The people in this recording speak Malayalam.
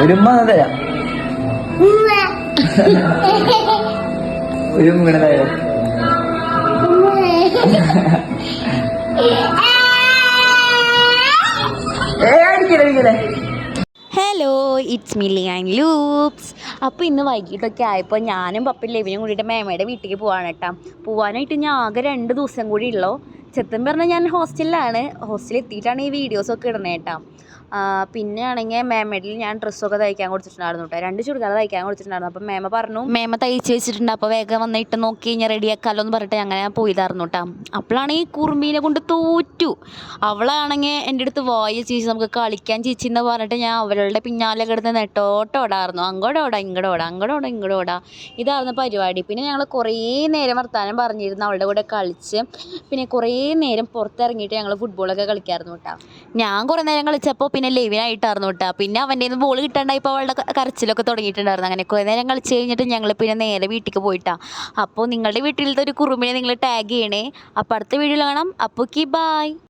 ഒരു ഉമ്മ തരാം. ഒരു ഉമ്മ തരാം. Hello, it's me Liyan loops. അപ്പോൾ ഇന്ന് വൈകിട്ടൊക്കെ ആയപ്പോൾ ഞാനും പപ്പയും ലെവിനും കൂടിയിട്ട് മേമയുടെ വീട്ടിലേക്ക് പോവാണ് കേട്ടോ. പോകാനായിട്ട് ഞാൻ ആകെ 2 ദിവസം കൂടി ഉള്ളൂ. സത്യം പറഞ്ഞാൽ ഞാൻ ഹോസ്റ്റലിലാണ്. ഹോസ്റ്റലിൽ എത്തിയിട്ടാണ് ഈ വീഡിയോസൊക്കെ ഇടുന്നത് കേട്ടോ. പിന്നെ ആണെങ്കിൽ മേമയിൽ ഞാൻ ഡ്രസ്സൊക്കെ തയ്ക്കാൻ കൊടുത്തിട്ടുണ്ടായിരുന്നു കേട്ടോ. 2 ചുരിദാർ തയ്ക്കാൻ കൊടുത്തിട്ടുണ്ടായിരുന്നു. അപ്പം മേമ പറഞ്ഞു മേമ തയ്ച്ച് വെച്ചിട്ടുണ്ട്, അപ്പോൾ വേഗം വന്നിട്ട് നോക്കി കഴിഞ്ഞാൽ റെഡിയാക്കാമല്ലോ എന്ന് പറഞ്ഞിട്ട് അങ്ങനെ പോയതായിരുന്നു കേട്ടോ. അപ്പോഴാണെങ്കിൽ ഈ കുറുമ്പീനെ കൊണ്ട് തോറ്റു. അവളാണെങ്കിൽ എൻ്റെ അടുത്ത് വായ ചേച്ചി നമുക്ക് കളിക്കാൻ ചേച്ചി എന്ന് പറഞ്ഞിട്ട് ഞാൻ അവളുടെ പിന്നാലെ കിടന്ന് നെട്ടോട്ടോടായിരുന്നു. അങ്ങോട്ടോടാ ഇങ്ങോട്ടോടാ, അങ്ങോട്ടോടാ ഇങ്ങോട്ടോടാ, ഇതായിരുന്നു പരിപാടി. പിന്നെ ഞങ്ങൾ കുറേ നേരം വർത്താനം പറഞ്ഞിരുന്നു, അവളുടെ കൂടെ കളിച്ച്. പിന്നെ കുറേ നേരം പുറത്തിറങ്ങിയിട്ട് ഞങ്ങൾ ഫുട്ബോളൊക്കെ കളിക്കായിരുന്നു കേട്ടോ. ഞാൻ കുറേ നേരം കളിച്ചപ്പോൾ പിന്നെ ലെവിനായിട്ടായിരുന്നു കേട്ടോ. പിന്നെ അവൻ്റെ നിന്ന് ബോൾ കിട്ടാണ്ടായപ്പോൾ അവളുടെ കരച്ചിലൊക്കെ തുടങ്ങിയിട്ടുണ്ടായിരുന്നു. അങ്ങനെ കുറേ നേരം കളിച്ച് കഴിഞ്ഞിട്ട് ഞങ്ങൾ പിന്നെ നേരെ വീട്ടിലേക്ക് പോയിട്ടാ. അപ്പോൾ നിങ്ങളുടെ വീട്ടിലത്തെ ഒരു കുറുമ്പിനെ നിങ്ങൾ ടാഗ് ചെയ്യണേ. അപ്പോൾ അടുത്ത വീഡിയോയിൽ കാണാം. അപ്പോൾ ബൈ.